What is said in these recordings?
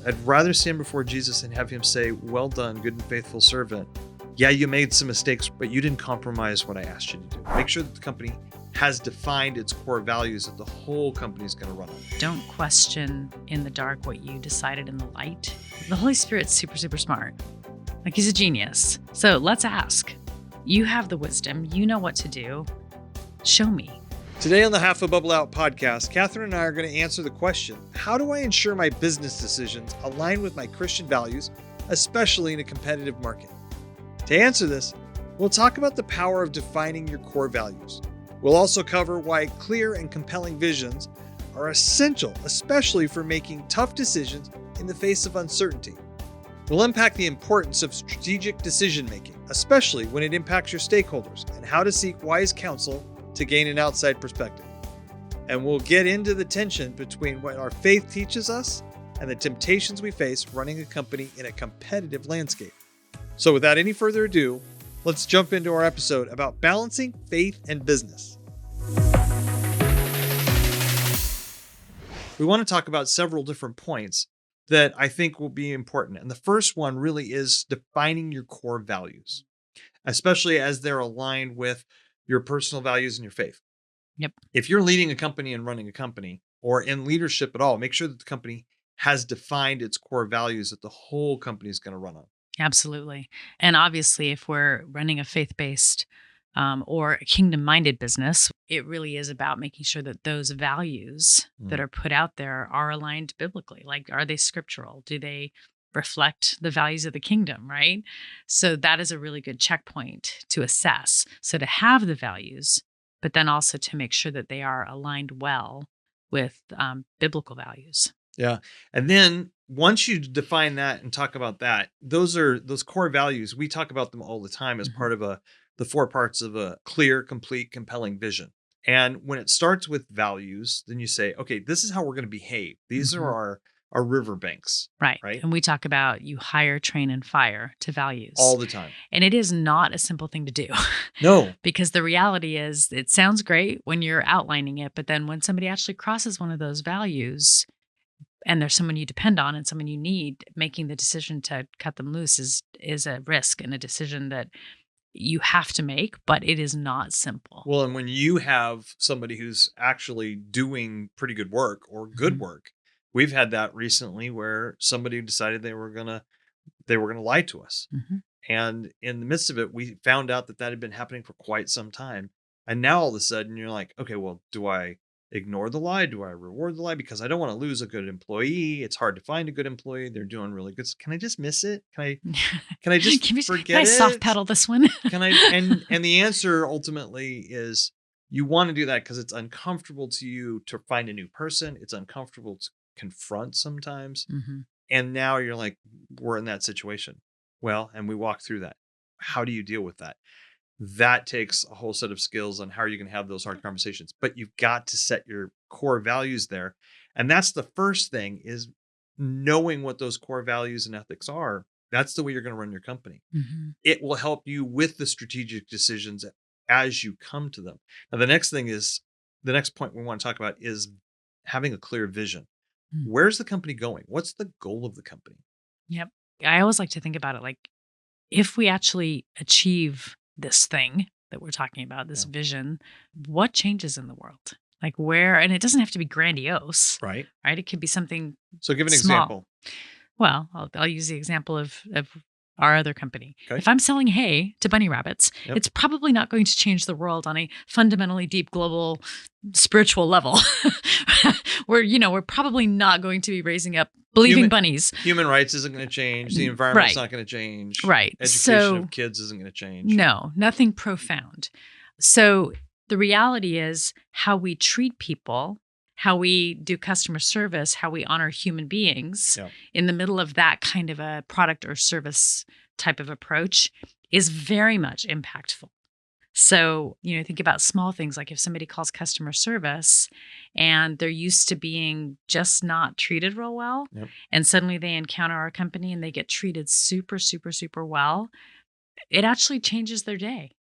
I'd rather stand before Jesus and have him say, well done, good and faithful servant. Yeah, you made some mistakes, but you didn't compromise what I asked you to do. Make sure that the company has defined its core values that the whole company is going to run on. Don't question in the dark what you decided in the light. The Holy Spirit's super, super smart. Like, he's a genius. So let's ask. You have the wisdom. You know what to do. Show me. Today on the Half a Bubble Out podcast, Catherine and I are going to answer the question, how do I ensure my business decisions align with my Christian values, especially in a competitive market? To answer this, we'll talk about the power of defining your core values. We'll also cover why clear and compelling visions are essential, especially for making tough decisions in the face of uncertainty. We'll unpack the importance of strategic decision-making, especially when it impacts your stakeholders, and how to seek wise counsel to gain an outside perspective. And we'll get into the tension between what our faith teaches us and the temptations we face running a company in a competitive landscape. So without any further ado, let's jump into our episode about balancing faith and business. We want to talk about several different points that I think will be important. And the first one really is defining your core values, especially as they're aligned with your personal values and your faith. Yep. If you're leading a company and running a company or in leadership at all, make sure that the company has defined its core values that the whole company is going to run on. Absolutely. And obviously, if we're running a faith-based or a kingdom-minded business, it really is about making sure that those values that are put out there are aligned biblically. Like, are they scriptural? Do they reflect the values of the kingdom, right? So that is a really good checkpoint to assess. So to have the values, but then also to make sure that they are aligned well with biblical values. Yeah. And then once you define that and talk about that, those core values. We talk about them all the time as part of the 4 parts of a clear, complete, compelling vision. And when it starts with values, then you say, okay, this is how we're going to behave. These are our riverbanks. Right. Right. And we talk about you hire, train, and fire to values. All the time. And it is not a simple thing to do. No. Because the reality is it sounds great when you're outlining it, but then when somebody actually crosses one of those values and there's someone you depend on and someone you need, making the decision to cut them loose is a risk and a decision that you have to make, but it is not simple. Well, and when you have somebody who's actually doing pretty good work or good work, we've had that recently where somebody decided they were gonna lie to us. And in the midst of it, we found out that had been happening for quite some time. And now all of a sudden you're like, okay, well, do I ignore the lie? Do I reward the lie? Because I don't want to lose a good employee. It's hard to find a good employee. They're doing really good. Can I just miss it? Can I just forget can I it? soft pedal this one? Can I? And the answer ultimately is you want to do that because it's uncomfortable to you to find a new person. It's uncomfortable to confront sometimes. And now you're like, we're in that situation. Well, and we walk through that. How do you deal with that? That takes a whole set of skills on how you can have those hard conversations, but you've got to set your core values there. And that's the first thing, is knowing what those core values and ethics are. That's the way you're going to run your company. It will help you with the strategic decisions as you come to them. Now, the next point we want to talk about is having a clear vision. Where's the company going? What's the goal of the company? Yep. I always like to think about it like, if we actually achieve this thing that we're talking about, this vision, what changes in the world? Like where, and it doesn't have to be grandiose, right? It could be something. So give an small. example. Well, I'll use the example of our other company. Okay. If I'm selling hay to bunny rabbits, it's probably not going to change the world on a fundamentally deep global spiritual level. We're probably not going to be raising up believing bunnies. Human rights isn't going to change. The environment's not going to change. Right. Education of kids isn't going to change. No, nothing profound. So the reality is how we treat people, how we do customer service, how we honor human beings in the middle of that kind of a product or service type of approach is very much impactful. So, think about small things like if somebody calls customer service and they're used to being just not treated real well, and suddenly they encounter our company and they get treated super, super, super well, it actually changes their day.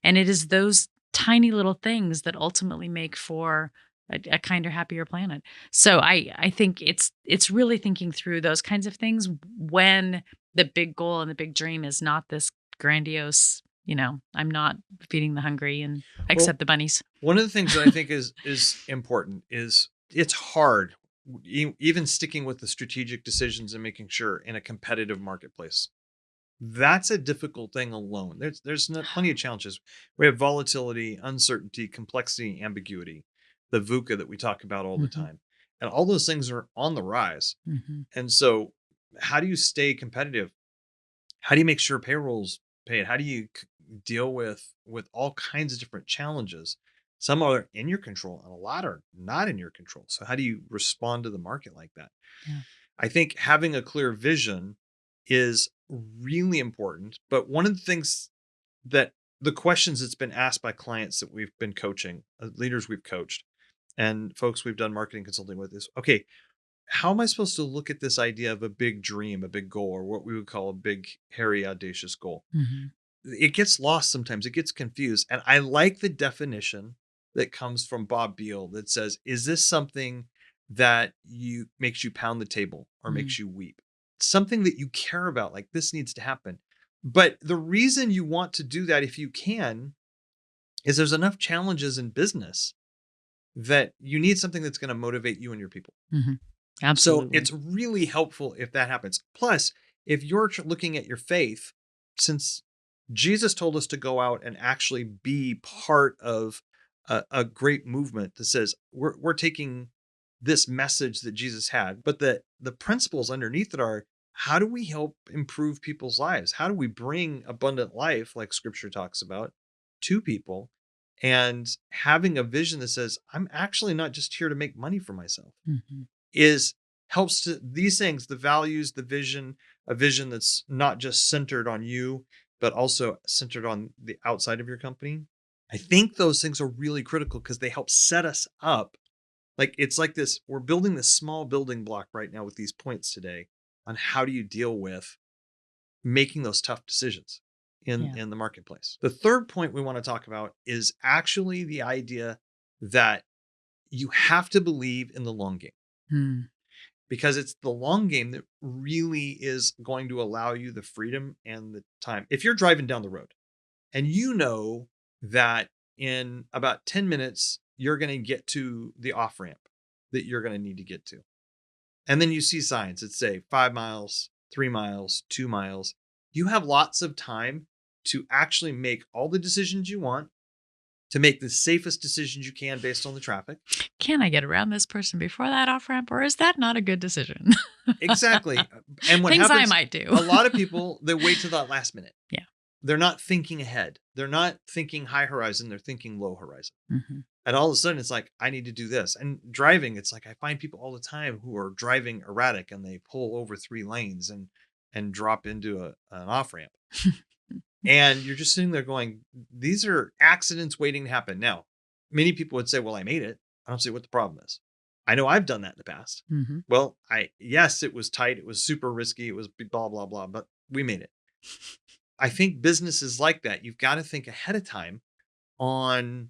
And it is those tiny little things that ultimately make for a kinder, happier planet. So I think it's really thinking through those kinds of things when the big goal and the big dream is not this grandiose, I'm not feeding the hungry and Well, except the bunnies. one of the things that I think is important is it's hard, even sticking with the strategic decisions and making sure in a competitive marketplace. That's a difficult thing alone. There's plenty of challenges. We have volatility, uncertainty, complexity, ambiguity, the VUCA that we talk about all the Mhm. time. And all those things are on the rise. Mhm. And so how do you stay competitive? How do you make sure payroll's paid? How do you deal with all kinds of different challenges? Some are in your control and a lot are not in your control. So how do you respond to the market like that? Yeah. I think having a clear vision is really important. But one of the things that the questions that's been asked by clients that we've been coaching, leaders we've coached, and folks we've done marketing consulting with is, okay, how am I supposed to look at this idea of a big dream, a big goal, or what we would call a big, hairy, audacious goal? Mhm. It gets lost sometimes. It gets confused. And I like the definition that comes from Bob Beal that says, is this something that you makes you pound the table or Mm. makes you weep? Something that you care about, like this needs to happen. But the reason you want to do that, if you can, is there's enough challenges in business that you need something that's going to motivate you and your people. Mhm. So Absolutely. it's really helpful if that happens. Plus, if you're looking at your faith, since Jesus told us to go out and actually be part of a great movement that says we're taking this message that Jesus had, but the principles underneath it are, how do we help improve people's lives? How do we bring abundant life, like Scripture talks about, to people? And having a vision that says, I'm actually not just here to make money for myself, Mhm. is helps to these things, the values, the vision, a vision that's not just centered on you, but also centered on the outside of your company. I think those things are really critical because they help set us up. Like it's like this, we're building this small building block right now with these points today on how do you deal with making those tough decisions Yeah. in the marketplace. The third point we want to talk about is actually the idea that you have to believe in the long game, Mm. because it's the long game that really is going to allow you the freedom and the time. If you're driving down the road and you know that in about 10 minutes, you're going to get to the off ramp that you're going to need to get to. And then you see signs that say 5 miles, 3 miles, 2 miles. You have lots of time to actually make all the decisions you want, to make the safest decisions you can based on the traffic. Can I get around this person before that off ramp, or is that not a good decision? Exactly. And what Things I happens, might do. a lot of people, they wait to that last minute. Yeah. They're not thinking ahead. They're not thinking high horizon. They're thinking low horizon. Mhm. And all of a sudden it's like, I need to do this. And driving, it's like, I find people all the time who are driving erratic and they pull over 3 lanes and drop into an off ramp. And you're just sitting there going, these are accidents waiting to happen. Now, many people would say, well, I made it. I don't see what the problem is. I know I've done that in the past. Mhm. Well, yes, it was tight. It was super risky. It was blah, blah, blah, but we made it. I think business is like that. You've got to think ahead of time on,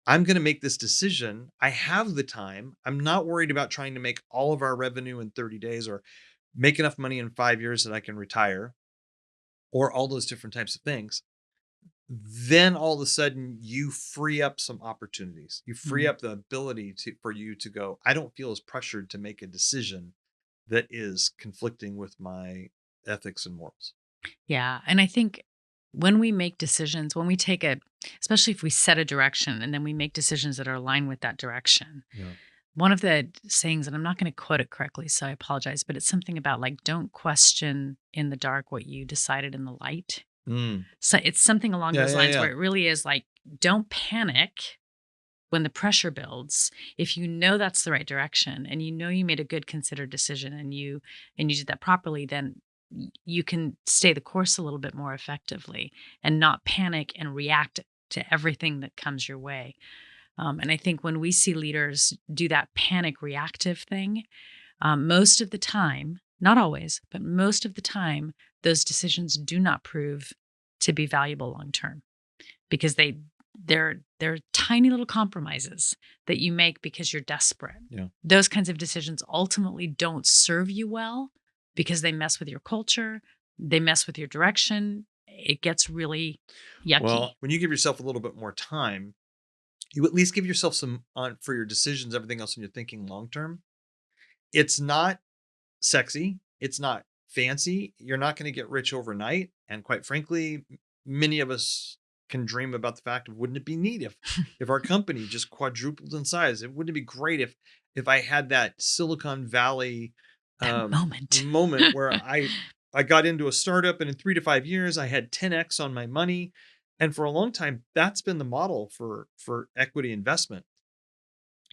I'm going to make this decision. I have the time. I'm not worried about trying to make all of our revenue in 30 days or make enough money in 5 years that I can retire, or all those different types of things. Then all of a sudden you free up some opportunities. You free Mm. up the ability for you to go, I don't feel as pressured to make a decision that is conflicting with my ethics and morals. Yeah. And I think when we make decisions, when we take especially if we set a direction and then we make decisions that are aligned with that direction. Yeah. One of the sayings, and I'm not going to quote it correctly, so I apologize, but it's something about like, don't question in the dark what you decided in the light. Mm. So it's something along Yeah, those yeah, lines yeah. where it really is like, don't panic when the pressure builds. If you know that's the right direction and you know you made a good considered decision and you did that properly, then you can stay the course a little bit more effectively and not panic and react to everything that comes your way. And I think when we see leaders do that panic reactive thing, most of the time, not always, but most of the time, those decisions do not prove to be valuable long term because they're They're tiny little compromises that you make because you're desperate. Yeah. Those kinds of decisions ultimately don't serve you well because they mess with your culture, they mess with your direction. It gets really yucky. Well, when you give yourself a little bit more time, you at least give yourself some for your decisions, everything else, when you're thinking long term. It's not sexy. It's not fancy. You're not going to get rich overnight. And quite frankly, many of us can dream about the fact of, wouldn't it be neat if our company just quadrupled in size? Wouldn't it be great if I had that Silicon Valley moment where I got into a startup and in 3 to 5 years I had 10x on my money. And for a long time, that's been the model for equity investment.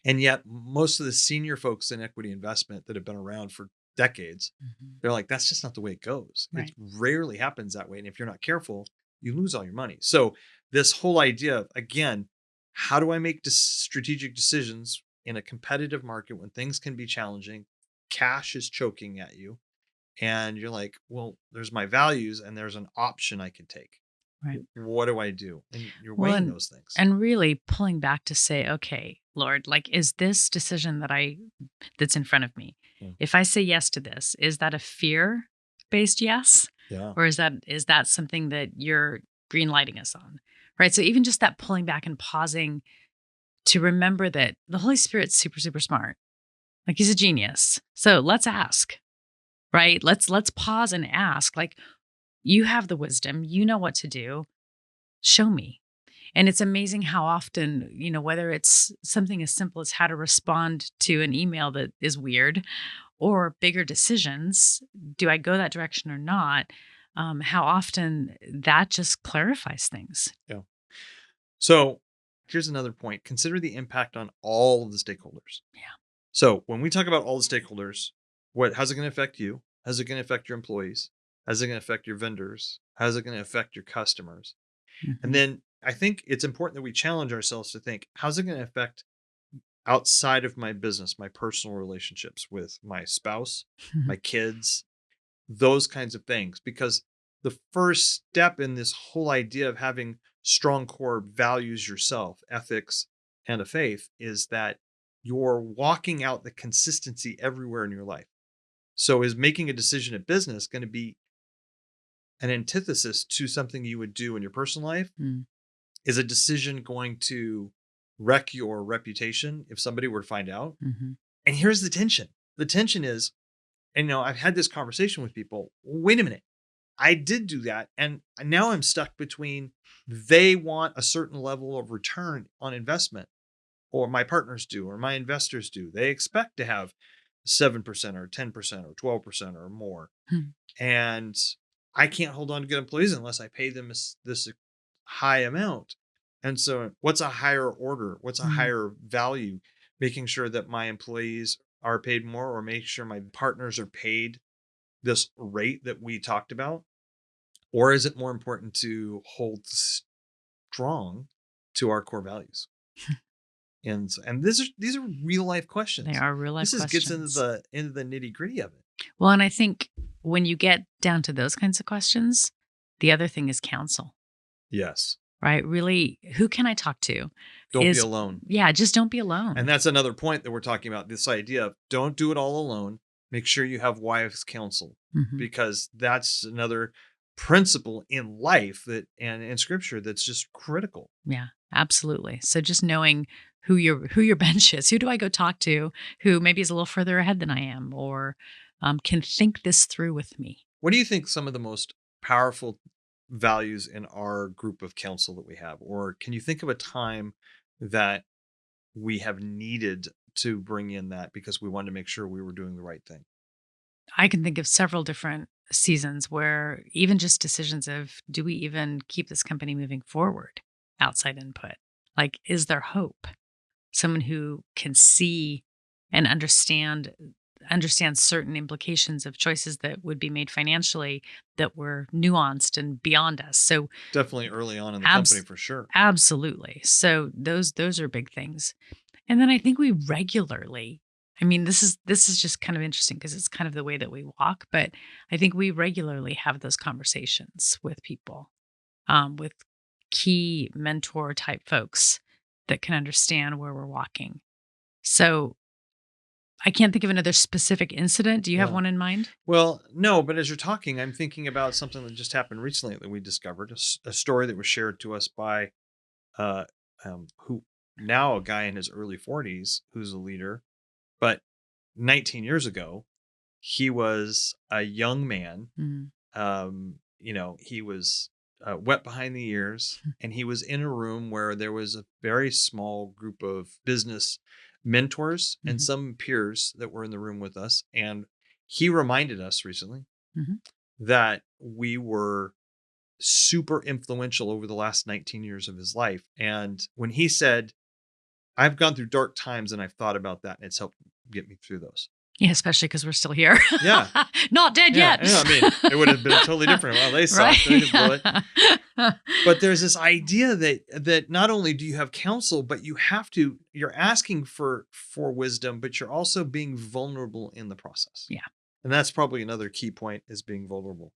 And yet most of the senior folks in equity investment that have been around for decades, they're like, that's just not the way it goes. Right. It rarely happens that way. And if you're not careful, you lose all your money. So this whole idea of, again, how do I make strategic decisions in a competitive market when things can be challenging? Cash is choking at you. And you're like, well, there's my values and there's an option I can take. Right. What do I do? And you're weighing those things. And really pulling back to say, okay, Lord, like, is this decision that's in front of me? Yeah. If I say yes to this, is that a fear-based yes? Yeah. Or is that something that you're green lighting us on? Right. So even just that pulling back and pausing to remember that the Holy Spirit's super, super smart. Like, he's a genius. So let's ask. Right. Let's pause and ask. Like, you have the wisdom, you know what to do. Show me. And it's amazing how often, whether it's something as simple as how to respond to an email that is weird, or bigger decisions, do I go that direction or not? How often that just clarifies things. Yeah. So here's another point. Consider the impact on all of the stakeholders. Yeah. So when we talk about all the stakeholders, how's it going to affect you? How's it going to affect your employees? How's it going to affect your vendors? How's it going to affect your customers? And then I think it's important that we challenge ourselves to think, how's it going to affect outside of my business, my personal relationships with my spouse, my kids, those kinds of things? Because the first step in this whole idea of having strong core values yourself, ethics, and a faith is that you're walking out the consistency everywhere in your life. So is making a decision at business going to be an antithesis to something you would do in your personal life? Is a decision going to wreck your reputation if somebody were to find out? And here's the tension. The tension is, and I've had this conversation with people. Wait a minute. I did do that. And now I'm stuck between, they want a certain level of return on investment, or my partners do, or my investors do. They expect to have 7% or 10% or 12% or more. And I can't hold on to good employees unless I pay them this high amount. And so what's a higher order? What's a higher value? Making sure that my employees are paid more, or make sure my partners are paid this rate that we talked about? Or is it more important to hold strong to our core values? And these are real life questions. They are real life questions. This gets into the nitty gritty of it. Well, and I think when you get down to those kinds of questions, the other thing is counsel. Yes. Right? Really, who can I talk to? Don't be alone. Yeah, just don't be alone. And that's another point that we're talking about, this idea of don't do it all alone. Make sure you have wise counsel, because that's another principle in life and in scripture that's just critical. Yeah, absolutely. So just knowing who your bench is. Who do I go talk to who maybe is a little further ahead than I am, or can think this through with me? What do you think some of the most powerful values in our group of counsel that we have? Or can you think of a time that we have needed to bring in that because we wanted to make sure we were doing the right thing? I can think of several different seasons where even just decisions of, do we even keep this company moving forward? Outside input. Like, is there hope? Someone who can see and understand certain implications of choices that would be made financially that were nuanced and beyond us. So definitely early on in the company, for sure. Absolutely. So those are big things. And then I think we regularly, this is just kind of interesting because it's kind of the way that we walk, but I think we regularly have those conversations with people, with key mentor type folks that can understand where we're walking. So I can't think of another specific incident. Do you have one in mind? Well, no, but as you're talking, I'm thinking about something that just happened recently that we discovered, a story that was shared to us by uh, who now a guy in his early 40s who's a leader, but 19 years ago, he was a young man. He was wet behind the ears, and he was in a room where there was a very small group of business mentors and some peers that were in the room with us. And he reminded us recently that we were super influential over the last 19 years of his life. And when he said, I've gone through dark times and I've thought about that, and it's helped get me through those. Yeah, especially because we're still here. Yeah. Not dead yet. Yeah, I mean, it would have been totally different. Well, they sucked. They didn't blow it. But there's this idea that not only do you have counsel, but you're asking for wisdom, but you're also being vulnerable in the process. Yeah. And that's probably another key point, is being vulnerable.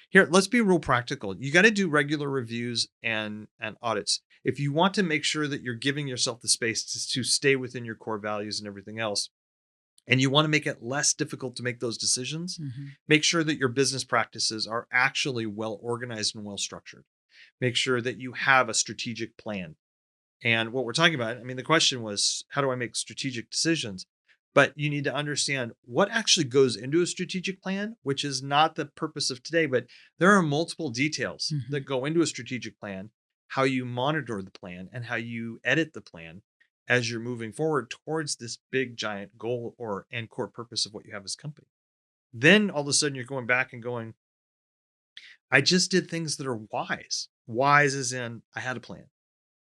Here, let's be real practical. You got to do regular reviews and audits. If you want to make sure that you're giving yourself the space to stay within your core values and everything else, and you want to make it less difficult to make those decisions, make sure that your business practices are actually well organized and well structured. Make sure that you have a strategic plan. And what we're talking about, I mean, the question was, how do I make strategic decisions? But you need to understand what actually goes into a strategic plan, which is not the purpose of today, but there are multiple details that go into a strategic plan, how you monitor the plan and how you edit the plan as you're moving forward towards this big giant goal and core purpose of what you have as a company. Then all of a sudden you're going back and going, I just did things that are wise. Wise as in I had a plan.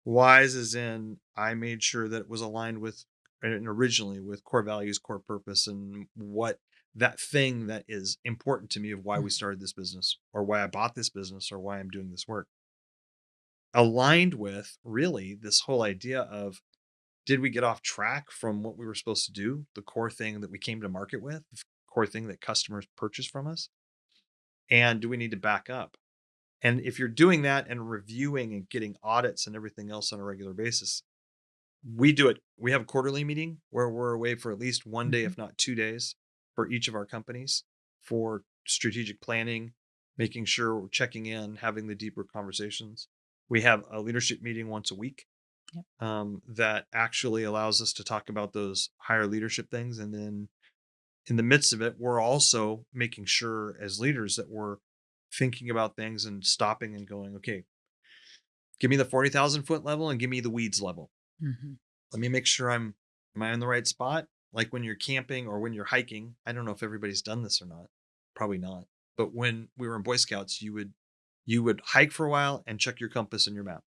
Wise as in I made sure that it was aligned with, and originally with, core values, core purpose, and what that thing that is important to me of why we started this business, or why I bought this business, or why I'm doing this work. Aligned with really this whole idea of, did we get off track from what we were supposed to do? The core thing that we came to market with, the core thing that customers purchase from us? And do we need to back up? And if you're doing that and reviewing and getting audits and everything else on a regular basis, we do it. We have a quarterly meeting where we're away for at least one day, if not 2 days, for each of our companies for strategic planning, making sure we're checking in, having the deeper conversations. We have a leadership meeting once a week. That actually allows us to talk about those higher leadership things. And then in the midst of it, we're also making sure as leaders that we're thinking about things and stopping and going, okay, give me the 40,000 foot level and give me the weeds level. Let me make sure am I in the right spot? Like when you're camping or when you're hiking, I don't know if everybody's done this or not. Probably not. But when we were in Boy Scouts, you would hike for a while and check your compass and your map.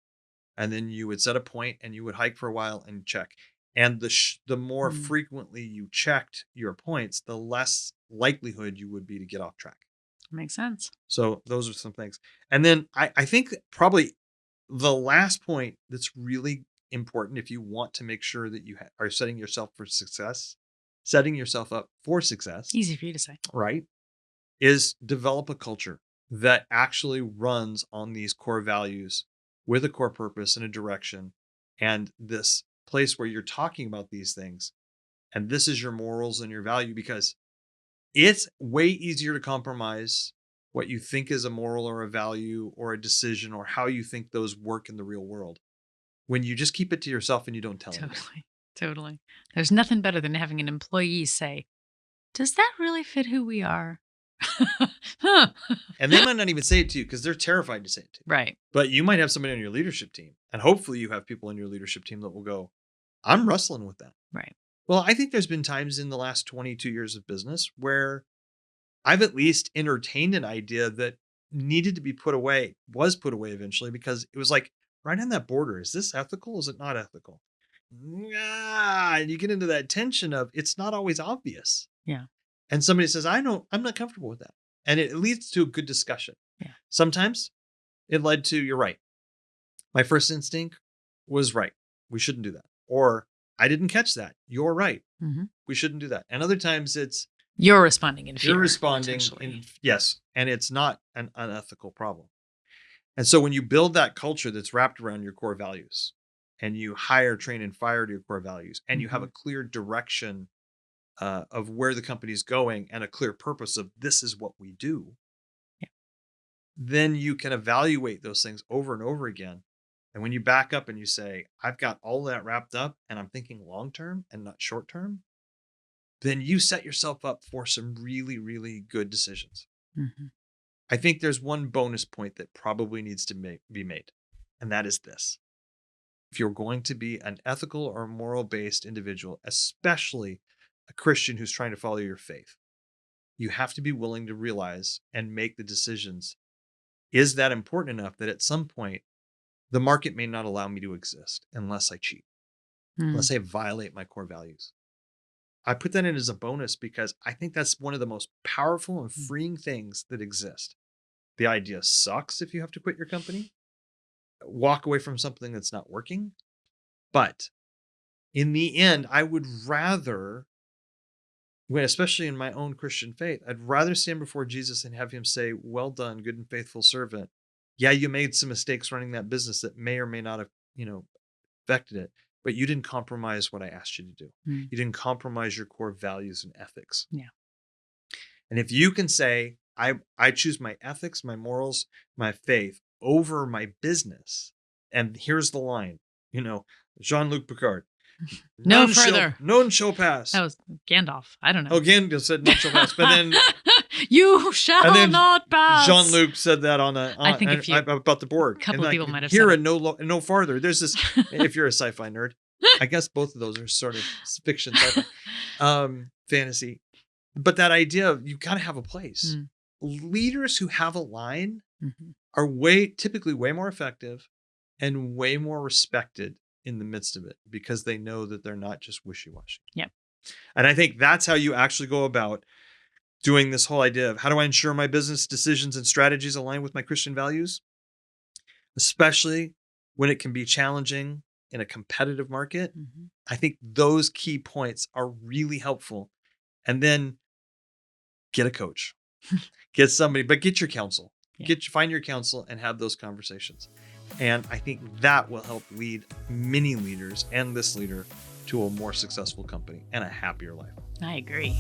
And then you would set a point and you would hike for a while and check. And the more frequently you checked your points, the less likelihood you would be to get off track. Makes sense. So those are some things. And then I think probably the last point that's really important, if you want to make sure that you are setting yourself up for success. Easy for you to say. Right. Is develop a culture that actually runs on these core values with a core purpose and a direction, and this place where you're talking about these things. And this is your morals and your value, because it's way easier to compromise what you think is a moral or a value or a decision or how you think those work in the real world when you just keep it to yourself and you don't tell anyone. Totally. There's nothing better than having an employee say, does that really fit who we are? And they might not even say it to you because they're terrified to say it to you. Right. But you might have somebody on your leadership team, and hopefully you have people on your leadership team that will go, I'm wrestling with that. Right. Well, I think there's been times in the last 22 years of business where I've at least entertained an idea that needed to be was put away eventually, because it was like right on that border. Is this ethical? Is it not ethical? And you get into that tension of it's not always obvious. Yeah. And somebody says, I'm not comfortable with that. And it leads to a good discussion. Yeah. Sometimes it led to, you're right. My first instinct was right. We shouldn't do that. Or I didn't catch that. You're right. We shouldn't do that. And other times it's, you're responding in fear. You're responding yes. And it's not an unethical problem. And so when you build that culture that's wrapped around your core values and you hire, train, and fire to your core values, and you have a clear direction of where the company is going and a clear purpose of this is what we do, then you can evaluate those things over and over again. And when you back up and you say, I've got all that wrapped up and I'm thinking long-term and not short-term, then you set yourself up for some really, really good decisions. I think there's one bonus point that probably needs to be made, and that is this. If you're going to be an ethical or moral-based individual, especially a Christian who's trying to follow your faith, you have to be willing to realize and make the decisions. Is that important enough that at some point, the market may not allow me to exist unless I cheat, unless I violate my core values? I put that in as a bonus because I think that's one of the most powerful and freeing things that exist. The idea sucks if you have to quit your company, walk away from something that's not working. But in the end, I would rather, especially in my own Christian faith, I'd rather stand before Jesus and have him say, well done, good and faithful servant. Yeah, you made some mistakes running that business that may or may not have, affected it, but you didn't compromise what I asked you to do. You didn't compromise your core values and ethics. Yeah. And if you can say, I choose my ethics, my morals, my faith over my business. And here's the line, Jean-Luc Picard. No further. None shall pass. That was Gandalf. I don't know. Oh, Gandalf said none shall pass. But then you shall not pass. Jean-Luc said that I think about the Borg. A couple of people might have here said and no farther. There's this, if you're a sci-fi nerd, I guess both of those are sort of fiction, sci-fi, fantasy. But that idea of you got to have a place. Leaders who have a line are typically way more effective and way more respected in the midst of it because they know that they're not just wishy-washy. Yeah. And I think that's how you actually go about doing this whole idea of how do I ensure my business decisions and strategies align with my Christian values, especially when it can be challenging in a competitive market. I think those key points are really helpful. And then get a coach, get somebody, but get your counsel. Find your counsel and have those conversations. And I think that will help lead many leaders and this leader to a more successful company and a happier life. I agree.